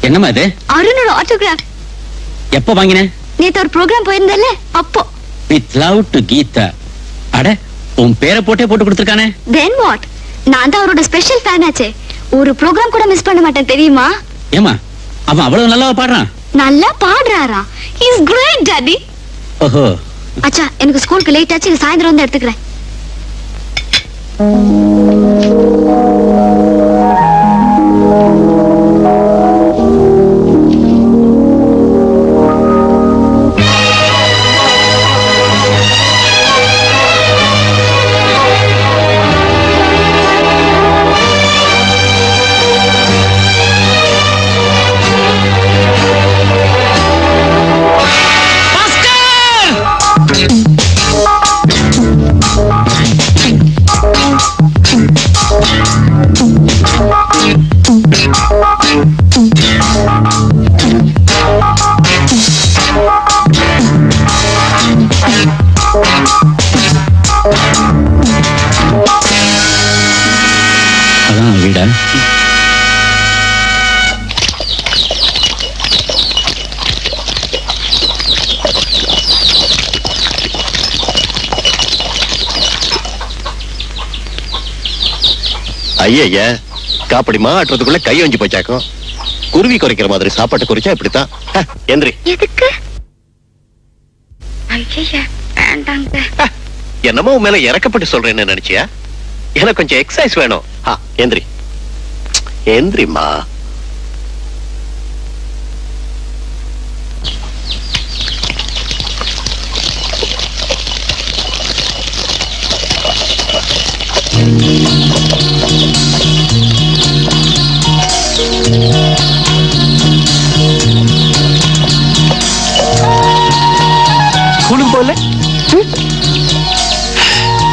என்னமா இது? அருணோட ஆட்டோகிராஃப். எப்போ வாங்கின? நேத்து ஒரு ப்ரோக்ராம் போயிருந்தல்ல அப்போ. With love to Geetha. அட, உன் பேரை போட்டே போட்டு கொடுத்திருக்கானே. Then what? நான் தான் அவரோட ஸ்பெஷல் ஃபேன் ஆச்சே. ஒரு ப்ரோக்ராம் கூட மிஸ் பண்ண மாட்டேன் தெரியுமா? ஏமா, அவன் அவ்வளவு நல்லா பாடுறான்? நல்லா பாடுறாரா? He is great daddy. ஓஹோ. அச்சா, எனக்கு ஸ்கூலுக்கு லேட் ஆச்சு, சாயந்தரம் வந்து எடுத்துக்கிறேன். அதான் வீடா? ஐயா, காப்படி மாட்டுறதுக்குள்ள கை வஞ்சி போச்சாக்கும். குருவி குறைக்கிற மாதிரி சாப்பாட்டு குறிச்சா இப்படித்தான். எந்திரி. எதுக்கு? ஐயா, வேண்டாங்க. என்னமோ உன் மேல இறக்கப்பட்டு சொல்றேன்னு நினைச்சியா? எனக்கு கொஞ்சம் எக்ஸசைஸ் வேணும். எந்திரி எந்திரிமா. ஸ்கூலுக்கு போல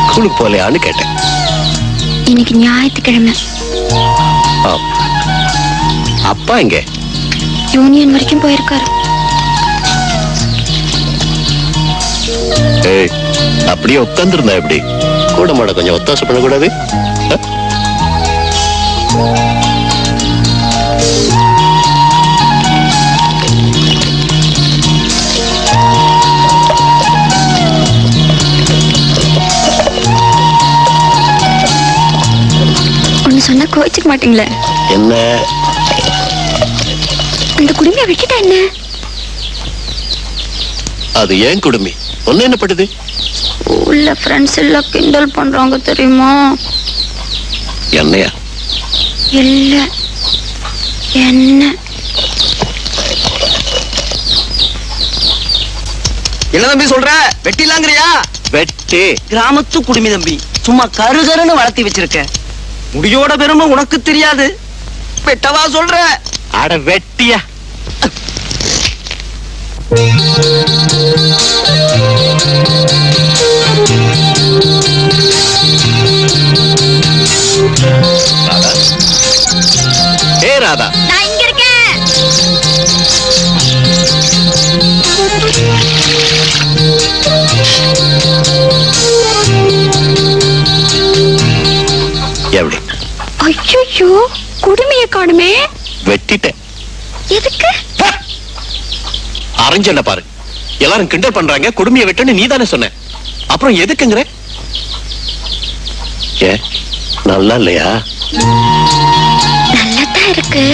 ஸ்கூலுக்கு போலையான்னு கேட்டேன். இன்னைக்கு ஞாயிற்றுக்கிழமை. அப்பா எங்க? யூனியன் வரைக்கும் போயிருக்காரு. அப்படியே உட்கார்ந்து இருந்தா எப்படி? கூட மாட கொஞ்சம் ஒத்தாசை பண்ணக்கூடாது? ஒன்னு சொன்னா கோச்சிக்க மாட்டீங்களே? என்ன? இந்த குடுமையை விட்டுட்டா என்ன? அது ஏன் குடுமி? ஒன்னு என்ன படுது? ஸ்கூல்ல ஃப்ரெண்ட்ஸ் எல்லாம் கிண்டல் பண்றாங்க தெரியுமா? என்னையா? இல்ல, என்ன? என்ன தம்பி சொல்ற? வெட்டிலாங்கறியா? வெட்டி கிராமத்து குடுமி தம்பி, சும்மா கருகருன்னு வளர்த்தி வச்சிருக்க. முடியோட பெருமை உனக்கு தெரியாது. வெட்டவா சொல்ற? அட வெட்டியா. ராதா, நான் இங்க இருக்கேன். எப்படி? ஐயோ, குடுமையை காணுமே. வெட்டிட்டேன். எதுக்கு? அரைஞ்சல்ல பாரு, எல்லாரும் கிண்டல் பண்றாங்க. குடுமையை வெட்டன்னு நீ தானே சொன்ன, அப்புறம் எதுக்குங்கிற? ஏ, நல்லா இல்லையா? நல்லதா இருக்கு.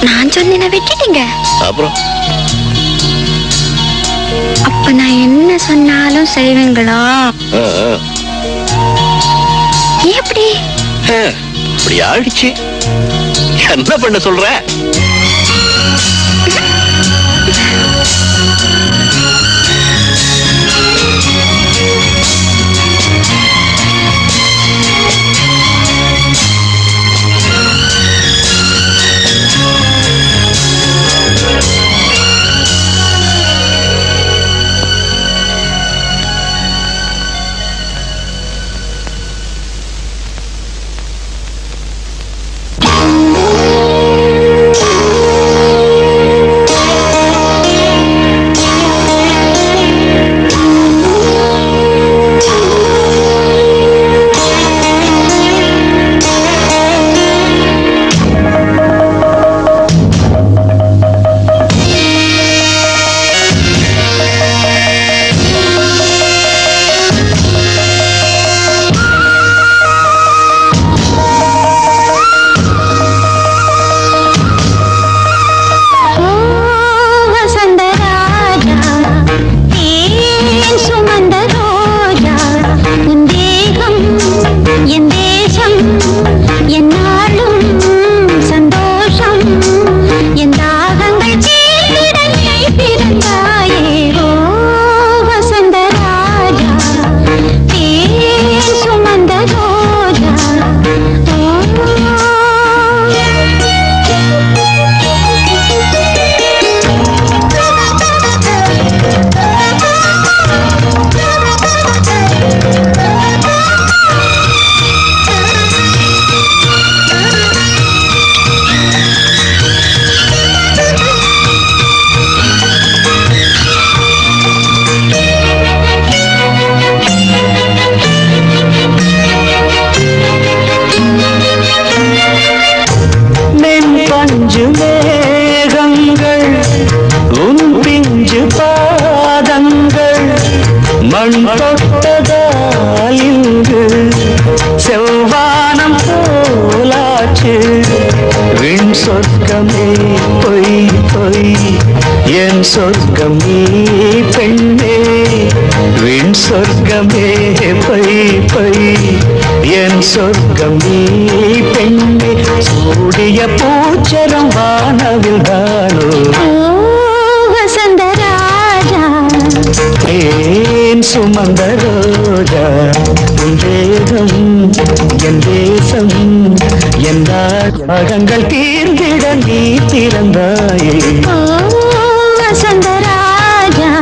நான் சொன்ன வெட்டிட்டீங்க. அப்புறம் அப்ப நான் என்ன சொன்னாலும் செய்வீங்களா? எப்படி? இப்படி ஆயிடுச்சு. என்ன பண்ண சொல்ற? செவ்வானம் போலாச்சு விண் சொர்க்கமே பொய் பொய் என் சொர்க்கம் நீ பெண்ணே விண் சொர்க்கமே பொய் பொய் என் சொர்க்கம் நீ பெண்ணே சூடிய பூச்சரம் வானவில் தானோ வசந்தராஜா ஏன் சுமந்த ரோஜா உன் தேகம் என் தேசம் என் ராகங்கள் தீர்ந்திட நீ திறந்தாயே வசந்தராஜா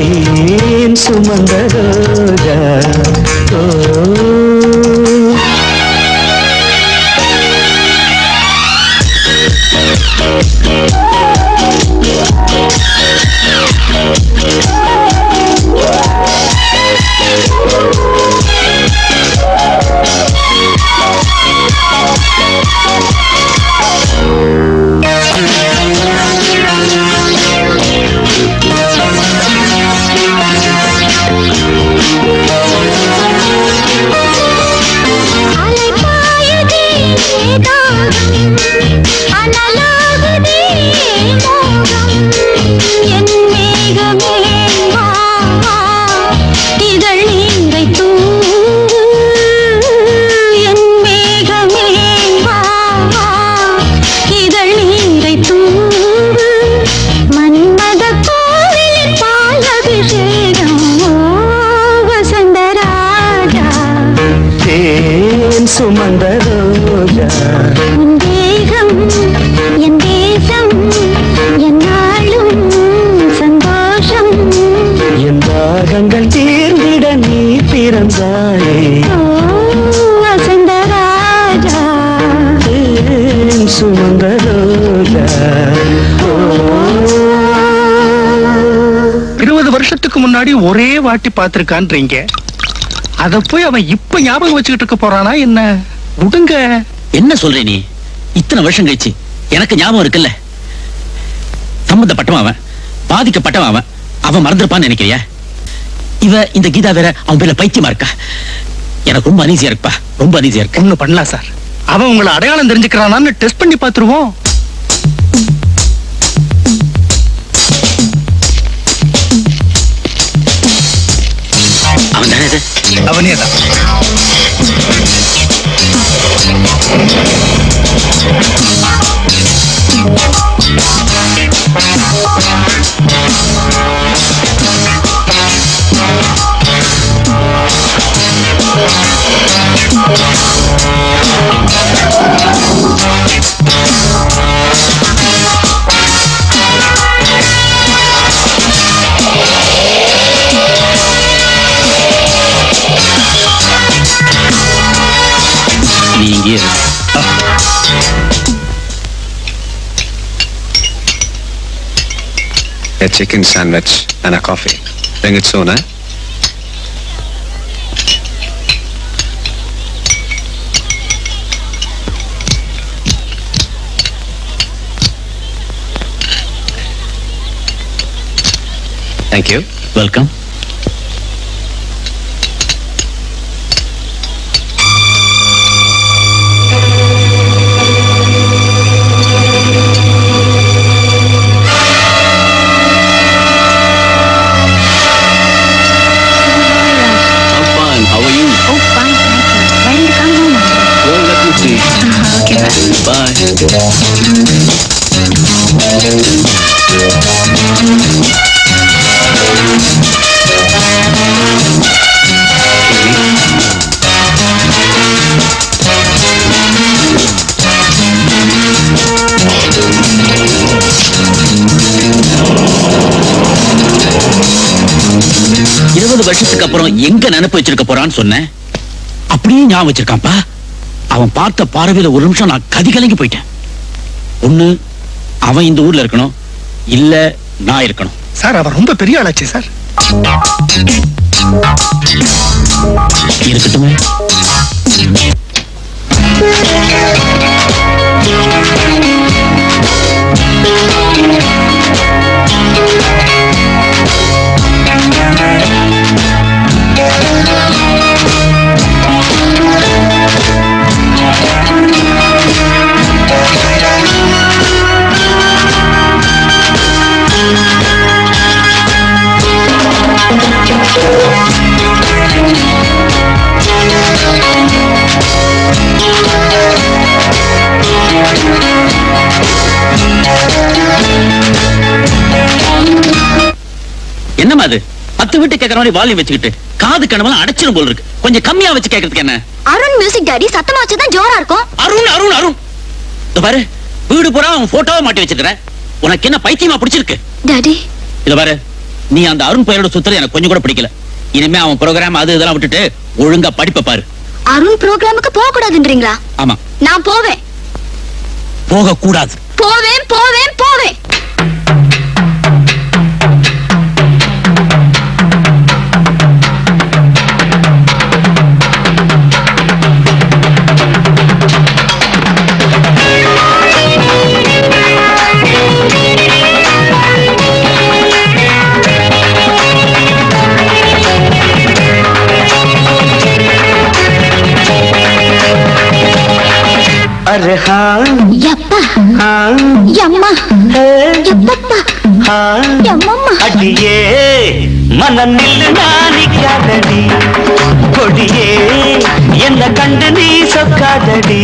ஏன் சுமந்த ரோஜா ஓ சுமந்த ரோஜா உன் தேகம் என் தேசம் என்னாலும் சந்தோஷம் என் தாகங்கள் தீர்ந்திட நீ பிறந்தாயே வசந்தராஜா சுமந்த ரோஜா 20 வருஷத்துக்கு முன்னாடி ஒரே வாட்டி பார்த்திருக்கான்றீங்க. அத போய் அவன் இப்ப ஞாபகம் வச்சுக்கிட்டு இருக்க போறானா என்ன? விடுங்க. என்ன சொல்ற நீ? இத்தனை வருஷம் கழிச்சு எனக்கு ஞாபகம் இருக்குல்ல. சம்பந்தப்பட்டவன் அவன், பாதிக்கப்பட்டவன் அவன், அவன் மறந்துருப்பான்னு நினைக்கிறியா? இவ இந்த கீதா வேற அவன் பேர்ல பைத்தியமா இருக்கா. எனக்கு ரொம்ப அனீசியா இருக்குப்பா, ரொம்ப அனீசியா இருக்கு. ஒண்ணு பண்ணலாம் சார், அவன் உங்களை அடையாளம் தெரிஞ்சுக்கிறானான்னு டெஸ்ட் பண்ணி பார்த்துருவோம். அவன் தானே இது? அவனே தான். நீ இங்கே இரு. A chicken sandwich and a coffee. Bring it soon, eh? Thank you. Welcome. வருஷத்துக்கு அப்புறம் எங்க நினைப்பு வச்சிருக்க போறான்னு சொன்னேன். அப்படியே ஞாபகம் வச்சிருக்கான்ப்பா. அவன் பார்த்த பார்வையில ஒரு நிமிஷம் நான் கதி கலங்கி போயிட்டேன். ஒண்ணு அவன் இந்த ஊர்ல இருக்கணும், இல்ல நான் இருக்கணும். சார் அவன் ரொம்ப பெரிய ஆளாச்சே சார். இருக்கட்டுமே. என்னமா அது 10 வீட்டு கேட்கற மாதிரி வால்யூம் வச்சுக்கிட்டு காது கனவெல்லாம் அடைச்சிரும் போல இருக்கு. கொஞ்சம் கம்மியா வச்சு கேட்கறதுக்கு என்ன? அருண் மியூசிக் டாடி சத்தமா வச்சுதான் ஜோரா இருக்கும். அருண் அருண் அருண் இத பாரு, வீடு பூரா அவன் போட்டோவை மாட்டி வச்சிருக்கிற. உனக்கு என்ன பைத்தியமா பிடிச்சிருக்கு? டாடி இத பாரு, நீ அந்த அருண் பையனோட சுத்துறது எனக்கு கொஞ்சம் கூட பிடிக்கல. இனிமே அவன் ப்ரோகிராம் அது இதெல்லாம் விட்டுட்டு ஒழுங்கா படிப்பை பாரு. அருண் ப்ரோகிராமுக்கு போக கூடாதுன்றீங்களா? ஆமா, நான் போவேன் போக கூடாது. போவேன் போவேன் போவேன். अरे हाँ யப்பா हाँ யம்மா है யப்பப்பா हाँ யம்மம்மா. அடியே மனநில் நானிக்காதடி கொடியே என்ன கண்டு நீ சொக்காதடி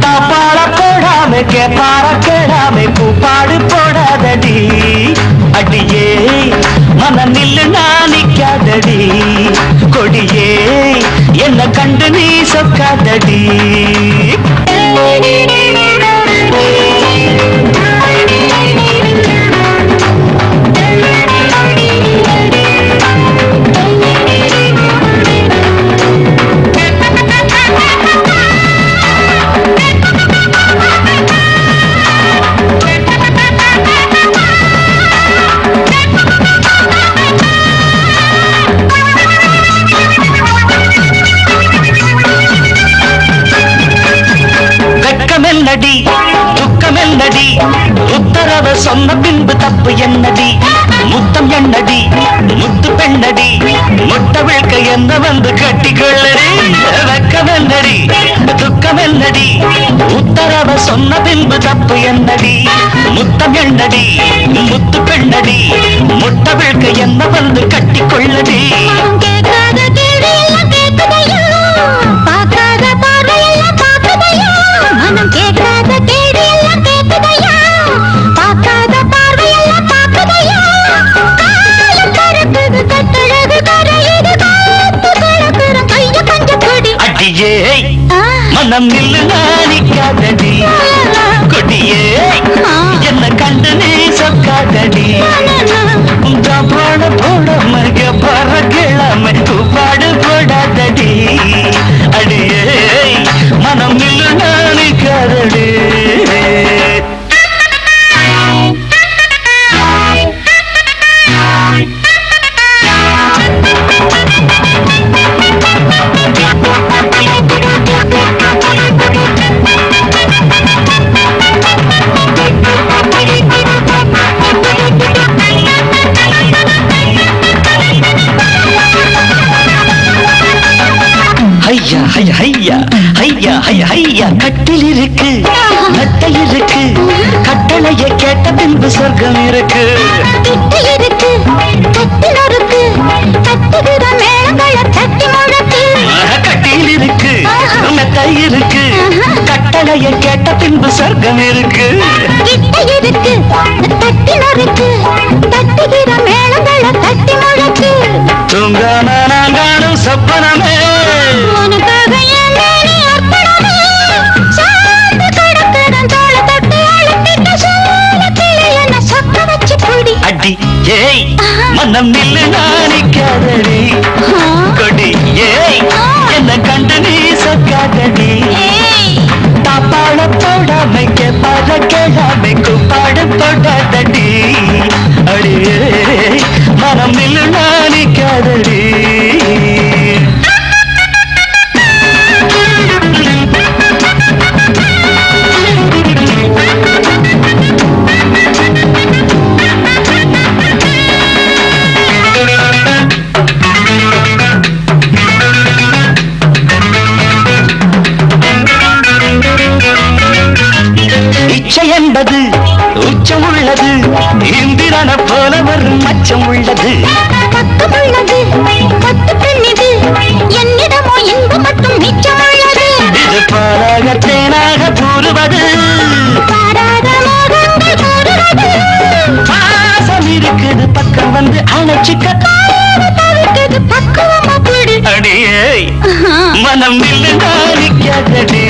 தாப்பாள போடாம கேப்பார கேடாம கூப்பாடு போடாதடி அடியே மனநில் நானிக்காதடி கொடியே என்ன கண்டு நீ சொக்காதடி. வெட்கமெல்லடி துக்கமெல்லடி உத்தரவு சொன்ன பின்பு தப்பு என்னடி முத்தம் என்னடி முத்து பெண்ணடி முட்ட விழ்க்க என்ன வந்து கட்டிக்கொள்ளடி. வெட்கமெல்லடி துக்கமெல்லடி உத்தரவு சொன்ன பின்பு தப்பு என்னடி முத்தம் என்னடி முத்து பெண்ணடி முட்ட விழ்க்க என்ன வந்து கட்டிக்கொள்ளடி. கேட்காத கேள்வி எல்லாம் கேட்குதையோ, பார்க்காத பார்வை எல்லாம் பார்க்குதையோ. மனம் கேட்காத கேள்வி எல்லாம் கேட்குதையோ, பார்க்காத பார்வை எல்லாம் பார்க்குதையோ. காலம் கருக்குது கட்டழகு கரையுது காத்து கலக்குற கைய பஞ்ச கொடி. அடியே மனம் நில்லு நாணிக்காதடி கொடியே என்ன கண்டு நீ சொக்காதடி பாட போடாம பற கிழமை பாடு போடாதடி அடியே மனம் நில்லு நாணிக்காதடி. ஐயா ஐயா ஐயா ஐயா ஐயா ஐயா கட்டில் இருக்கு நட்டை இருக்கு கட்டளையை கேட்ட பின்பு சொர்க்கம் இருக்கு. கிட்ட இருக்கு கட்டில் இருக்கு கட்டுகிற மேளங்களை தட்டி முழக்கு. கட்டில் இருக்கு மெத்தை இருக்கு கட்டளையை கேட்ட பின்பு சொர்க்கம் இருக்கு. கிட்ட இருக்கு கட்டில் இருக்கு தட்டுகிற மேளங்களை தட்டி முழக்கு. தூங்காம நான் காணும் சொப்பனமே உனக்காக என் மேனி அர்ப்பணமே. சார்ந்து கிடக்கிறேன் தோளை தொட்டு அழுத்திட்ட சோளத்திலே என்னை சொக்க வச்சு புடி. அடி ஏய் மனம் நில்லு நாணிக்காதடி கொடி ஏய் என்ன கண்டு நீ சொக்காதடி தாப்பாள போடாம கேப்பாட கேடாம கூப்பாடு போடாதடி அடியே மனம் நில்லு நாணிக்காதடி. இச்சை என்பது உச்சம் உள்ளது இந்திரன போல வரும் மச்சம் உள்ளது. பக்கம் உள்ளது பத்து பெண்ணிது என்னிடமோ இன்பம் மட்டும் மிச்சம் உள்ளது. இது பாலாக தேனாக கூறுவது பாராத மோகங்கள் கூறுவது. பாசம் இருக்குது பக்கம் வந்து வச்சுக்க தவிர்க்குது பக்குவமா பிடி அடியே மனம் நில்லு நாரிக்காதடி